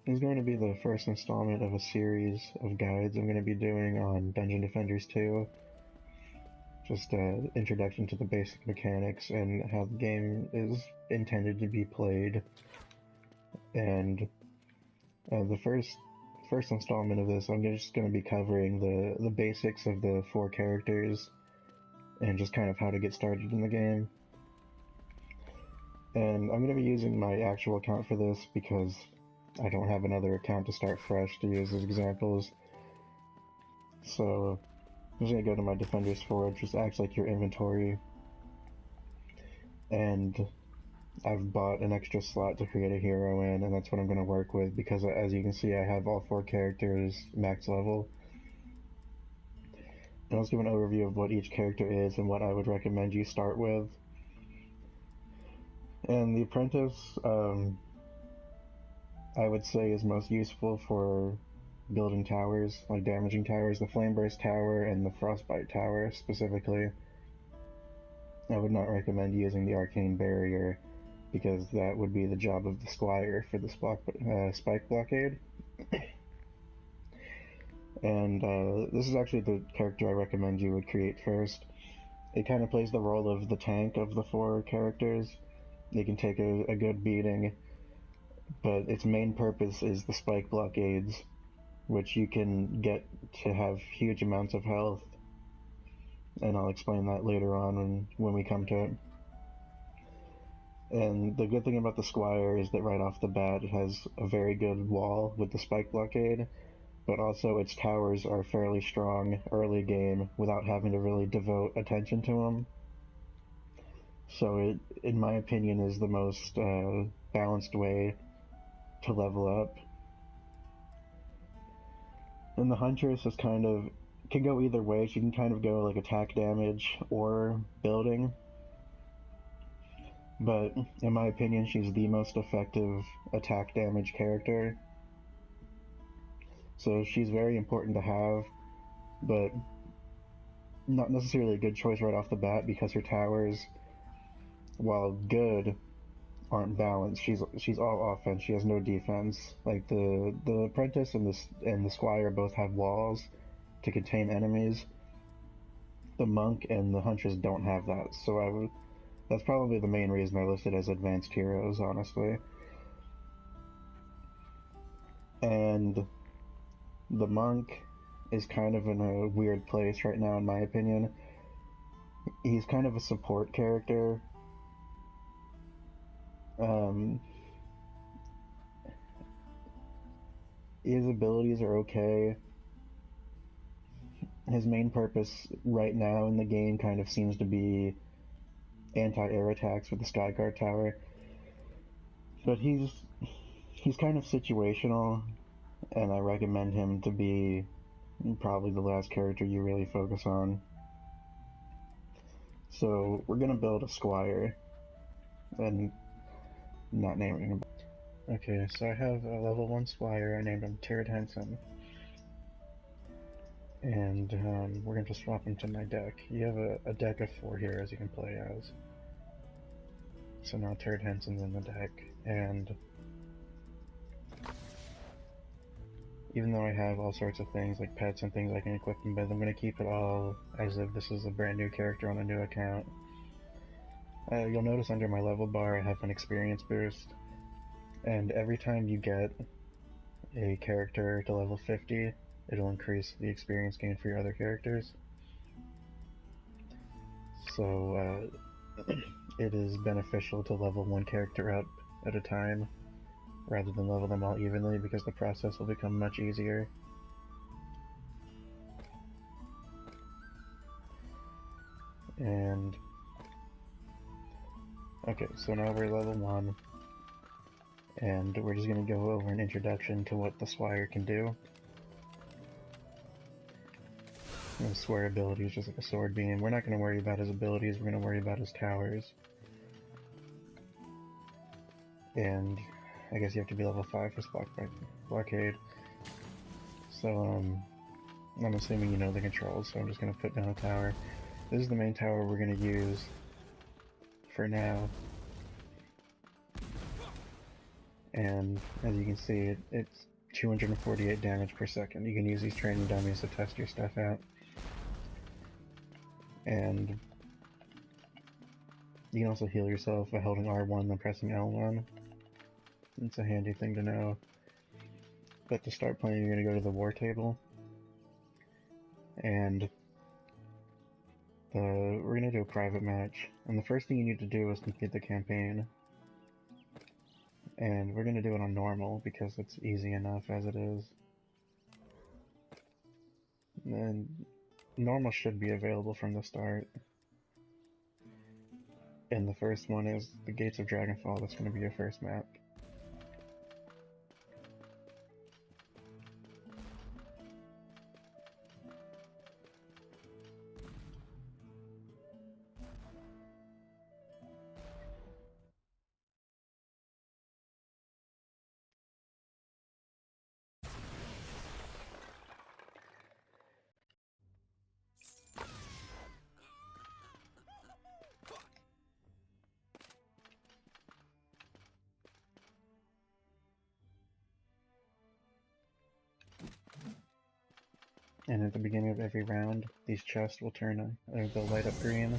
is going to be the first installment of a series of guides I'm going to be doing on Dungeon Defenders 2. Just an introduction to the basic mechanics and how the game is intended to be played. And the first installment of this, I'm just going to be covering the basics of the 4 characters and just kind of how to get started in the game. And I'm going to be using my actual account for this because I don't have another account to start fresh to use as examples. So I'm just going to go to my Defender's Forge, which acts like your inventory. And I've bought an extra slot to create a hero in, and that's what I'm going to work with because, as you can see, I have all 4 characters max level. And let's give an overview of what each character is and what I would recommend you start with. And the Apprentice, I would say, is most useful for building towers, like damaging towers, the Flame Burst Tower and the Frostbite Tower specifically. I would not recommend using the Arcane Barrier, because that would be the job of the Squire for the Spike Blockade. And this is actually the character I recommend you would create first. It kind of plays the role of the tank of the 4 characters. It can take a good beating, but its main purpose is the spike blockades, which you can get to have huge amounts of health, and I'll explain that later on when we come to it. And the good thing about the Squire is that right off the bat it has a very good wall with the spike blockade, but also its towers are fairly strong early game without having to really devote attention to them. So it, in my opinion, is the most balanced way to level up. And the Huntress is can go either way. She can kind of go like attack damage or building. But in my opinion, she's the most effective attack damage character. So she's very important to have, but not necessarily a good choice right off the bat because her towers, while good, aren't balanced. She's all offense. She has no defense. Like the Apprentice and the Squire both have walls to contain enemies. The Monk and the Huntress don't have that. So that's probably the main reason I listed as advanced heroes, honestly. And the Monk is kind of in a weird place right now, in my opinion. He's kind of a support character. His abilities are okay. His main purpose right now in the game kind of seems to be anti-air attacks with the Skyguard Tower. But he's kind of situational, and I recommend him to be probably the last character you really focus on. So we're gonna build a Squire, and not naming him. Okay, so I have a level 1 Squire. I named him Turret Henson. And we're going to swap him to my deck. You have a deck of 4 heroes you can play as. So now Turret Henson's in the deck, and even though I have all sorts of things like pets and things I can equip him with, I'm going to keep it all as if this is a brand new character on a new account. You'll notice under my level bar I have an experience boost, and every time you get a character to level 50, it'll increase the experience gain for your other characters. So it is beneficial to level 1 character up at a time rather than level them all evenly, because the process will become much easier. And okay, so now we're level 1, and we're just going to go over an introduction to what the Squire can do. His Squire ability is just like a sword beam. We're not going to worry about his abilities, we're going to worry about his towers. And I guess you have to be level 5 for Spike Blockade. So I'm assuming you know the controls, so I'm just going to put down a tower. This is the main tower we're going to use for now. and as you can see, it's 248 damage per second. You can use these training dummies to test your stuff out. And you can also heal yourself by holding R1 and pressing L1. It's a handy thing to know. But to start playing, you're going to go to the war table. And we're going to do a private match. And the first thing you need to do is complete the campaign. And we're going to do it on normal because it's easy enough as it is. And normal should be available from the start. And the first one is the Gates of Dragonfall. That's going to be your first map. And at the beginning of every round, these chests will they'll light up green.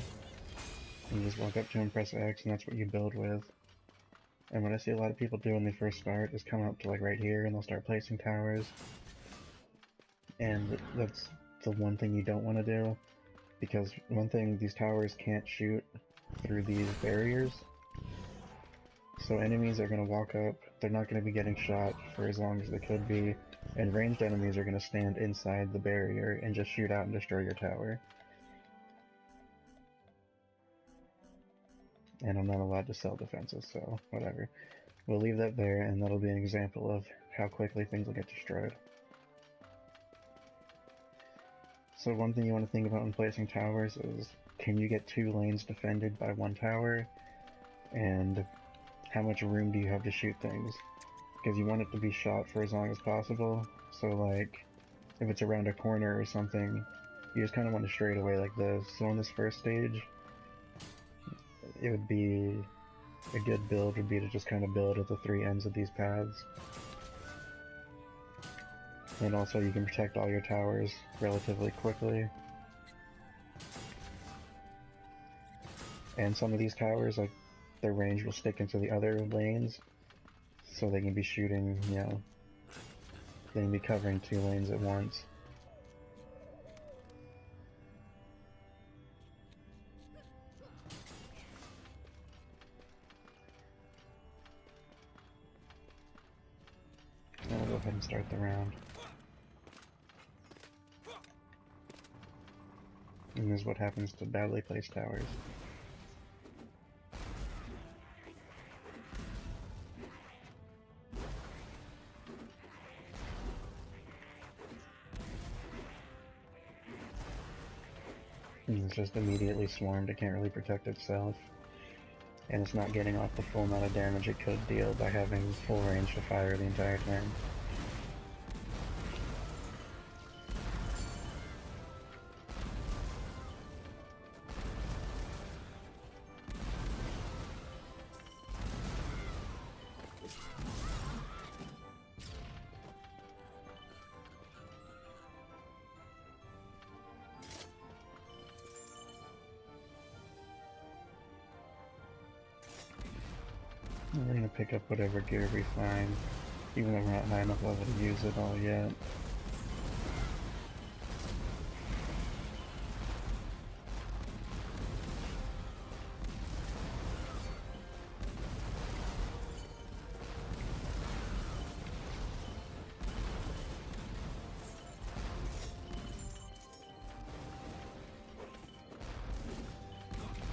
And you just walk up to them, press X, and that's what you build with. And what I see a lot of people do when they first start is come up to like right here and they'll start placing towers. And that's the one thing you don't want to do. Because one thing, these towers can't shoot through these barriers. So enemies are going to walk up, they're not going to be getting shot for as long as they could be. And ranged enemies are going to stand inside the barrier and just shoot out and destroy your tower. And I'm not allowed to sell defenses, so whatever. We'll leave that there, and that'll be an example of how quickly things will get destroyed. So one thing you want to think about when placing towers is, can you get 2 lanes defended by 1 tower? And how much room do you have to shoot things? Because you want it to be shot for as long as possible. So like, if it's around a corner or something, you just kind of want to straight away like this. So on this first stage, it would be a good build would be to just kind of build at the 3 ends of these paths. And also you can protect all your towers relatively quickly. And some of these towers, like, their range will stick into the other lanes, so they can be shooting, you know, they can be covering 2 lanes at once. Now we'll go ahead and start the round. And this is what happens to badly placed towers. And it's just immediately swarmed, it can't really protect itself. And it's not getting off the full amount of damage it could deal by having full range to fire the entire turn. We're gonna pick up whatever gear we find, even though we're not high enough level to use it all yet.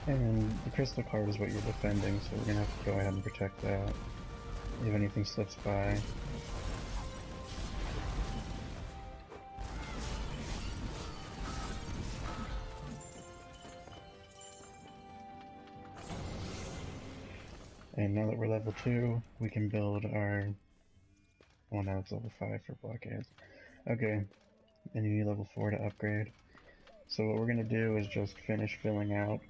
And the crystal card is what you're defending, so we're gonna have to go ahead and protect that if anything slips by. And now that we're level 2, we can build our... well, now it's level 5 for blockades. Okay, and you need level 4 to upgrade. So what we're gonna do is just finish filling out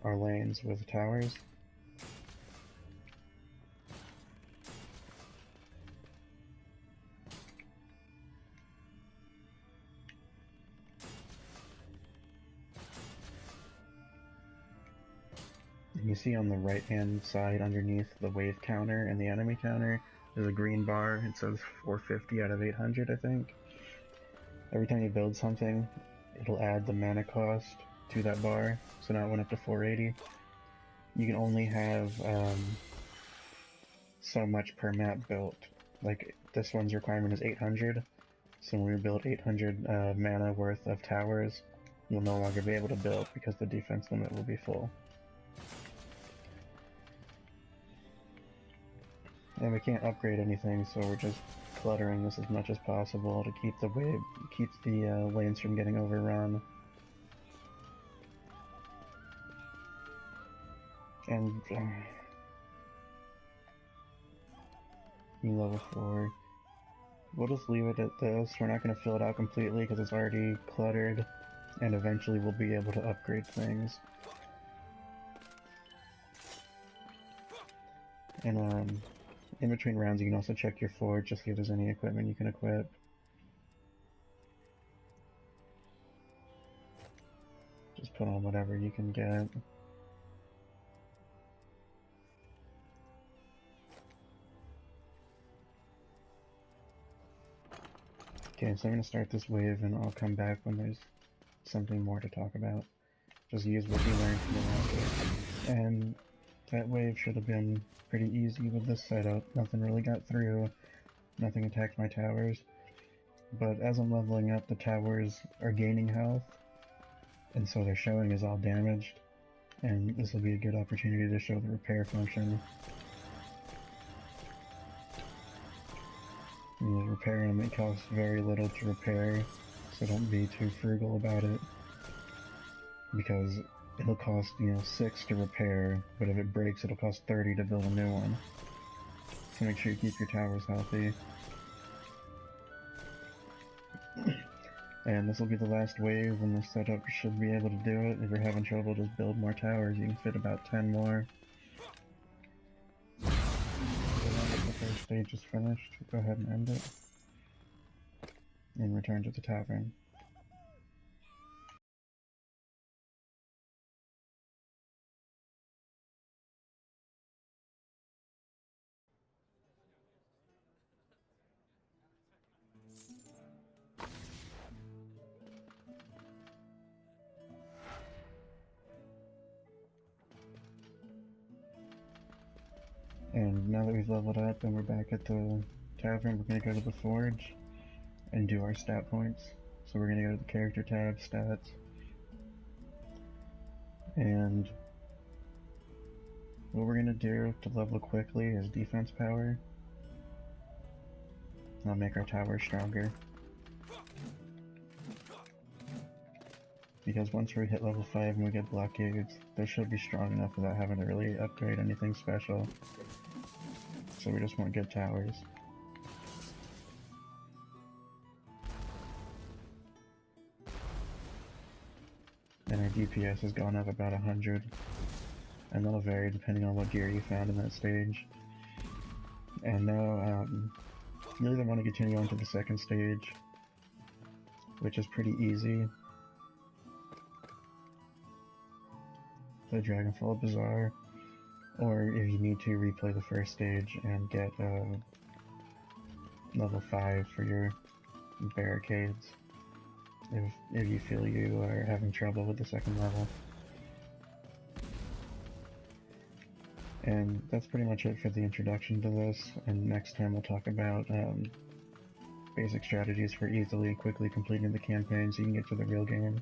our lanes with towers. You see on the right hand side underneath the wave counter and the enemy counter, there's a green bar. It says 450 out of 800, I think. Every time you build something, it'll add the mana cost to that bar, so now it went up to 480. You can only have so much per map built. Like, this one's requirement is 800, so when we build 800 mana worth of towers, you'll no longer be able to build because the defense limit will be full. And we can't upgrade anything, so we're just cluttering this as much as possible to keep the lanes from getting overrun. And level 4. We'll just leave it at this. We're not going to fill it out completely because it's already cluttered, and eventually we'll be able to upgrade things. And in between rounds you can also check your forge to see if there's any equipment you can equip. Just put on whatever you can get. Okay, so I'm going to start this wave and I'll come back when there's something more to talk about. Just use what you learned from the last wave. And that wave should have been pretty easy with this setup. Nothing really got through, nothing attacked my towers. But as I'm leveling up, the towers are gaining health, and so their showing is all damaged. And this will be a good opportunity to show the repair function. You repair them, it costs very little to repair, so don't be too frugal about it. Because it'll cost, 6 to repair, but if it breaks it'll cost 30 to build a new one. So make sure you keep your towers healthy. And this will be the last wave, and the setup should be able to do it. If you're having trouble, just build more towers. You can fit about 10 more. So now that the first stage is finished, go ahead and end it. And return to the tavern. And now that we've leveled up and we're back at the tavern, we're going to go to the forge and do our stat points. So we're going to go to the character tab, stats, and what we're going to do to level quickly is defense power. That'll make our tower stronger. Because once we hit level 5 and we get blockades, they should be strong enough without having to really upgrade anything special. So we just want good towers. And our DPS has gone up about 100. And that'll vary depending on what gear you found in that stage. And now, you either want to continue on to the second stage, which is pretty easy. The Dragonfall Bazaar, or if you need to, replay the first stage and get level 5 for your barricades if you feel you are having trouble with the second level. And that's pretty much it for the introduction to this, and next time we'll talk about basic strategies for easily and quickly completing the campaign so you can get to the real game.